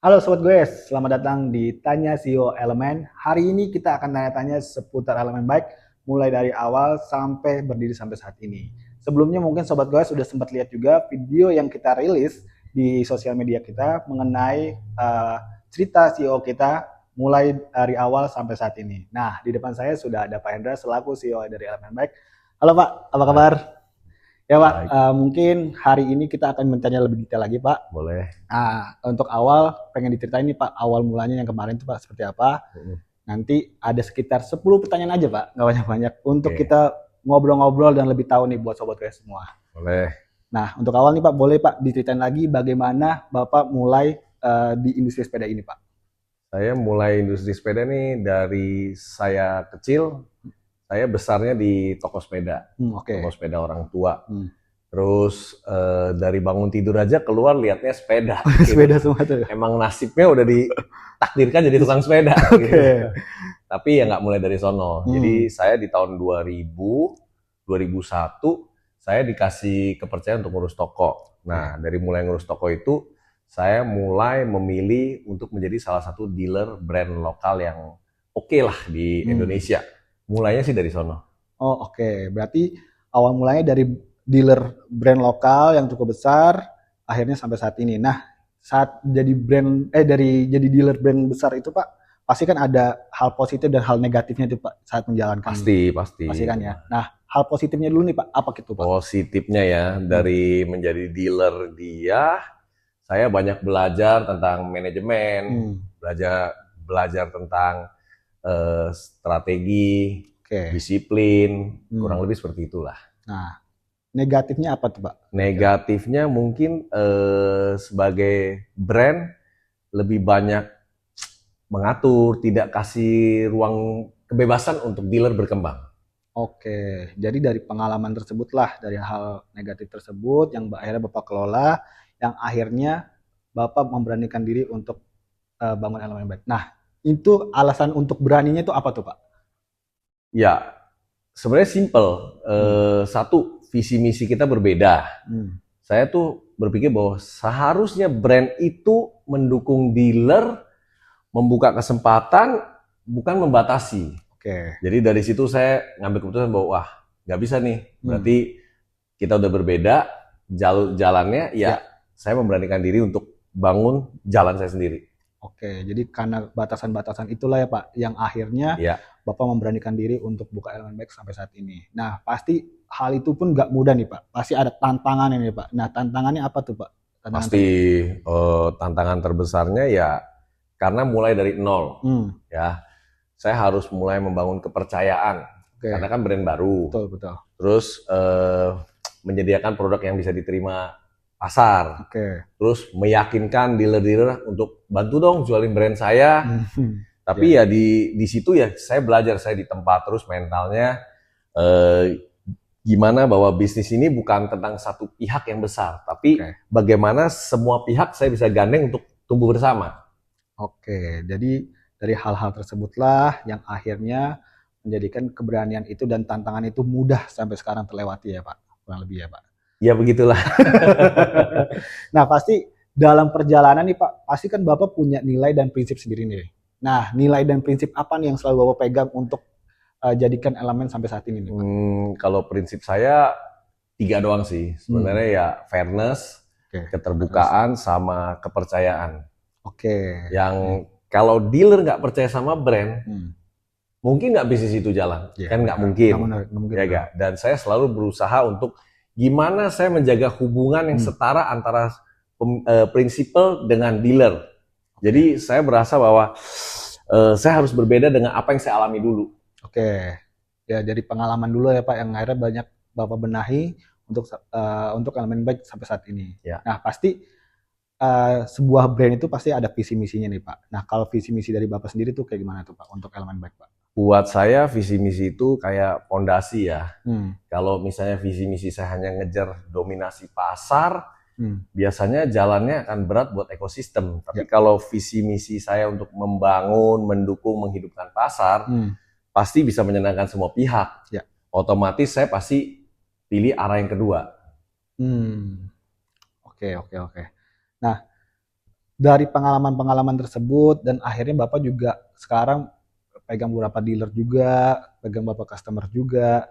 Halo Sobat Goes, selamat datang di Tanya CEO Elemen. Hari ini kita akan tanya-tanya seputar elemen baik, mulai dari awal sampai berdiri sampai saat ini. Sebelumnya mungkin Sobat Goes sudah sempat lihat juga video yang kita rilis di sosial media kita mengenai cerita CEO kita mulai dari awal sampai saat ini. Nah, di depan saya sudah ada Pak Hendra selaku CEO dari Elemen Baik. Halo Pak, apa kabar? Baik, Ya Pak, baik, mungkin hari ini kita akan bertanya lebih detail lagi Pak. boleh. Nah, untuk awal pengen diceritain nih Pak, awal mulanya yang kemarin tuh Pak seperti apa? Mm, Nanti ada sekitar 10 pertanyaan aja Pak, nggak banyak-banyak. Untuk Oke, kita ngobrol-ngobrol dan lebih tahu nih buat sobat saya semua. boleh. Nah, untuk awal nih Pak, boleh Pak diceritain lagi bagaimana Bapak mulai di industri sepeda ini Pak? Saya mulai industri sepeda nih dari saya kecil, saya besarnya di Oke. toko sepeda orang tua. Hmm. Terus dari bangun tidur aja keluar lihatnya sepeda gitu. Sepeda semua tuh. Emang nasibnya udah ditakdirkan jadi tukang sepeda gitu. Oke. Tapi ya nggak mulai dari sono. Hmm. Jadi saya di tahun 2001, saya dikasih kepercayaan untuk ngurus toko. Oke. Nah, dari mulai ngurus toko itu, saya mulai memilih untuk menjadi salah satu dealer brand lokal yang oke lah di Hmm. Indonesia. Mulainya sih dari sono. Oh oke, berarti awal mulanya dari dealer brand lokal yang cukup besar, akhirnya sampai saat ini. Nah, saat jadi dari jadi dealer brand besar itu Pak, pasti kan ada hal positif dan hal negatifnya itu Pak saat menjalankan ini. Pasti, pasti Pasti kan itu ya. mah. Nah, hal positifnya dulu nih Pak, apa gitu Pak? Positifnya ya, Hmm. dari menjadi dealer dia, saya banyak belajar tentang manajemen, Hmm. belajar belajar tentang strategi, Oke. disiplin, kurang Hmm. lebih seperti itulah. Nah, negatifnya apa tuh Pak? Kira-kira. Negatifnya mungkin sebagai brand lebih banyak mengatur, tidak kasih ruang kebebasan untuk dealer berkembang. Oke, jadi dari pengalaman tersebutlah, dari hal negatif tersebut yang akhirnya Bapak kelola, yang akhirnya Bapak memberanikan diri untuk bangun elemen baik. Nah, itu alasan untuk beraninya itu apa tuh Pak? Ya, sebenarnya simple. Hmm. Satu, visi misi kita berbeda. Hmm. Saya tuh berpikir bahwa seharusnya brand itu mendukung dealer, membuka kesempatan, bukan membatasi. Oke. Jadi dari situ saya ngambil keputusan bahwa wah nggak bisa nih, Hmm. berarti kita udah berbeda, jalur jalannya ya Ya. saya memberanikan diri untuk bangun jalan saya sendiri. Oke, jadi karena batasan-batasan itulah ya Pak, yang akhirnya Ya, Bapak memberanikan diri untuk buka elemen baik sampai saat ini. Nah, pasti hal itu pun nggak mudah nih Pak. Pasti ada tantangan ini Pak. Nah, tantangannya apa tuh Pak? Tantangan pasti terbesar. tantangan terbesarnya ya karena mulai dari nol Hmm. ya. Saya harus mulai membangun kepercayaan karena Oke, kan brand baru. betul betul. Terus menyediakan produk yang bisa diterima pasar. Oke. Terus meyakinkan dealer-dealer untuk bantu dong jualin brand saya. Mhm. Tapi Ya, ya di situ ya saya belajar, saya di tempat terus mentalnya eh, gimana bahwa bisnis ini bukan tentang satu pihak yang besar, tapi oke. bagaimana semua pihak saya bisa gandeng untuk tumbuh bersama. Oke, jadi dari hal-hal tersebutlah yang akhirnya menjadikan keberanian itu dan tantangan itu mudah sampai sekarang terlewati ya Pak, kurang lebih ya Pak. Ya begitulah. Nah pasti dalam perjalanan nih Pak, pasti kan Bapak punya nilai dan prinsip sendiri nih. Nah nilai dan prinsip apa nih yang selalu Bapak pegang untuk jadikan elemen sampai saat ini nih Pak? Kalau prinsip saya tiga doang sih. Hmm, Sebenarnya ya fairness, oke, fairness. keterbukaan, sama kepercayaan. Oke, oke. Yang kalau dealer nggak percaya sama brand, Hmm, mungkin nggak bisnis itu jalan, ya kan nggak benar, mungkin, nggak mungkin ya benar. gak. Dan saya selalu berusaha untuk gimana saya menjaga hubungan yang Hmm, setara antara prinsipal dengan dealer. oke. Jadi saya berasa bahwa saya harus berbeda dengan apa yang saya alami dulu. Oke, ya dari pengalaman dulu ya Pak yang akhirnya banyak Bapak benahi untuk elemen baik sampai saat ini. Ya, Nah pasti sebuah brand itu pasti ada visi misinya nih Pak. Nah kalau visi misi dari Bapak sendiri tuh kayak gimana tuh Pak untuk elemen baik Pak? buat saya visi misi itu kayak pondasi ya. Hmm, Kalau misalnya visi misi saya hanya ngejar dominasi pasar, hmm, biasanya jalannya akan berat buat ekosistem. ya, Tapi kalau visi misi saya untuk membangun, mendukung, menghidupkan pasar, hmm, pasti bisa menyenangkan semua pihak. ya, Otomatis saya pasti pilih arah yang kedua. hmm, oke oke oke. Nah dari pengalaman-pengalaman tersebut dan akhirnya Bapak juga sekarang pegang beberapa dealer juga, pegang beberapa customer juga.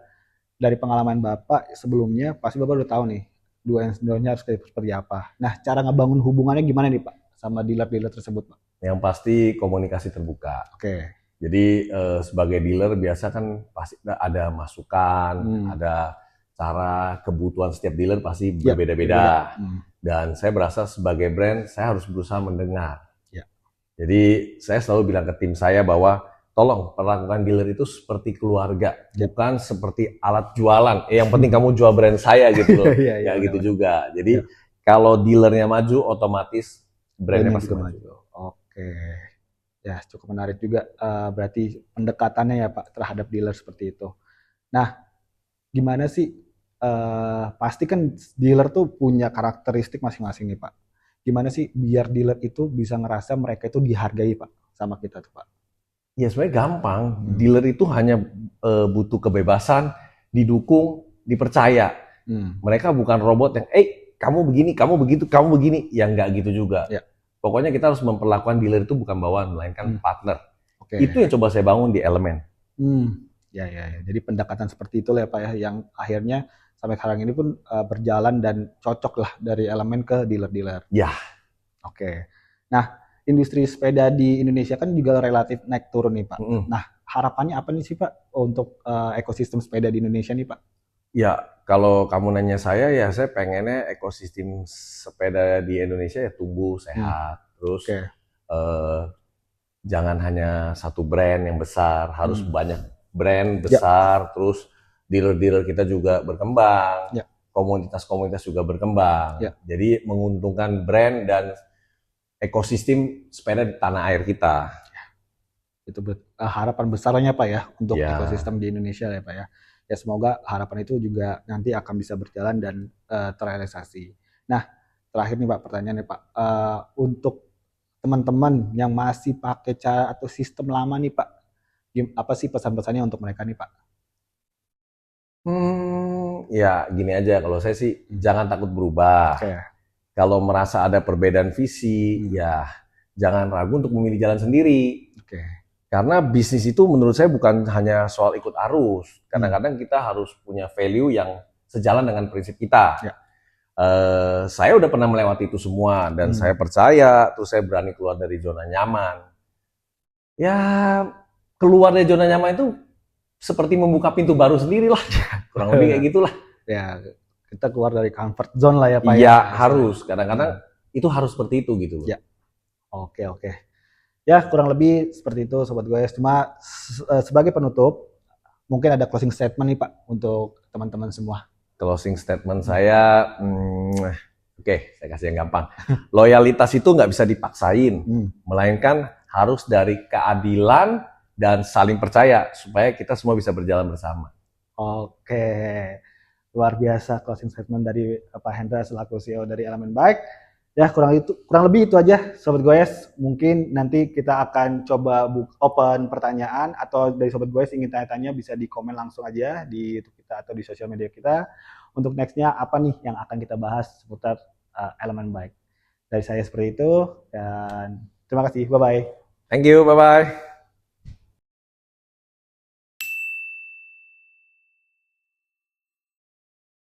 Dari pengalaman Bapak sebelumnya pasti Bapak udah tahu nih do and don't-nya harus seperti apa. Nah, cara ngebangun hubungannya gimana nih Pak sama dealer-dealer tersebut Pak? Yang pasti komunikasi terbuka. Oke. Jadi sebagai dealer biasa kan pasti ada masukan, ada cara kebutuhan setiap dealer pasti Ya, berbeda-beda. berbeda. Dan saya berasa sebagai brand saya harus berusaha mendengar. Ya. Jadi saya selalu bilang ke tim saya bahwa tolong perlakukan dealer itu seperti keluarga, bukan seperti alat jualan. Yang penting kamu jual brand saya gitu loh. Iya, Ya gitu juga. Jadi kalau dealernya maju, otomatis brandnya pasti juga maju. Oke. Ya, cukup menarik juga berarti pendekatannya ya Pak terhadap dealer seperti itu. Nah, gimana sih pasti kan dealer tuh punya karakteristik masing-masing nih Pak. Gimana sih biar dealer itu bisa ngerasa mereka itu dihargai Pak sama kita tuh Pak? Ya sebenarnya gampang. Dealer itu hanya butuh kebebasan, didukung, dipercaya. Mereka bukan robot yang, kamu begini, kamu begitu, kamu begini. Ya nggak gitu juga. Ya. Pokoknya kita harus memperlakukan dealer itu bukan bawaan, melainkan partner. Oke. Itu yang coba saya bangun di Elemen. Ya. Jadi pendekatan seperti itu lah ya Pak ya, yang akhirnya sampai sekarang ini pun berjalan dan cocok lah dari Elemen ke dealer-dealer. Ya. Oke. Nah, industri sepeda di Indonesia kan juga relatif naik turun nih Pak. Nah, harapannya apa nih sih Pak untuk ekosistem sepeda di Indonesia nih Pak? Ya, kalau kamu nanya saya, ya saya pengennya ekosistem sepeda di Indonesia ya tumbuh, sehat. Terus jangan hanya satu brand yang besar, harus banyak brand besar. Terus dealer-dealer kita juga berkembang, komunitas-komunitas juga berkembang. Jadi menguntungkan brand dan ekosistem sepeda di tanah air kita. Itu harapan besarnya Pak ya untuk ekosistem di Indonesia ya Pak ya. Ya semoga harapan itu juga nanti akan bisa berjalan dan terrealisasi. Nah, terakhir nih Pak pertanyaannya Pak, untuk teman-teman yang masih pakai cara atau sistem lama nih Pak, apa sih pesan-pesannya untuk mereka nih Pak? Ya gini aja, kalau saya sih jangan takut berubah. Kalau merasa ada perbedaan visi, ya jangan ragu untuk memilih jalan sendiri. Karena bisnis itu menurut saya bukan hanya soal ikut arus. Kadang-kadang kita harus punya value yang sejalan dengan prinsip kita. Saya udah pernah melewati itu semua dan saya percaya, terus saya berani keluar dari zona nyaman. Ya keluar dari zona nyaman itu seperti membuka pintu baru sendiri lah. Kurang lebih kayak gitulah. Ya kita keluar dari comfort zone lah ya Pak. Iya harus. Kadang-kadang itu harus seperti itu gitu. Ya. Oke. Ya kurang lebih seperti itu Sobat Goes. Cuma sebagai penutup, mungkin ada closing statement nih Pak untuk teman-teman semua. Closing statement saya, saya kasih yang gampang. Loyalitas itu nggak bisa dipaksain, melainkan harus dari keadilan dan saling percaya supaya kita semua bisa berjalan bersama. Oke, luar biasa closing statement dari Pak Hendra selaku CEO dari Elemen Bike. Ya kurang lebih itu aja Sobat Goes. Mungkin nanti kita akan coba open pertanyaan atau dari Sobat Goes ingin tanya-tanya bisa di komen langsung aja di YouTube kita atau di sosial media kita. Untuk nextnya apa nih yang akan kita bahas seputar Elemen Bike. Dari saya seperti itu dan terima kasih. Bye-bye. Thank you. Bye-bye.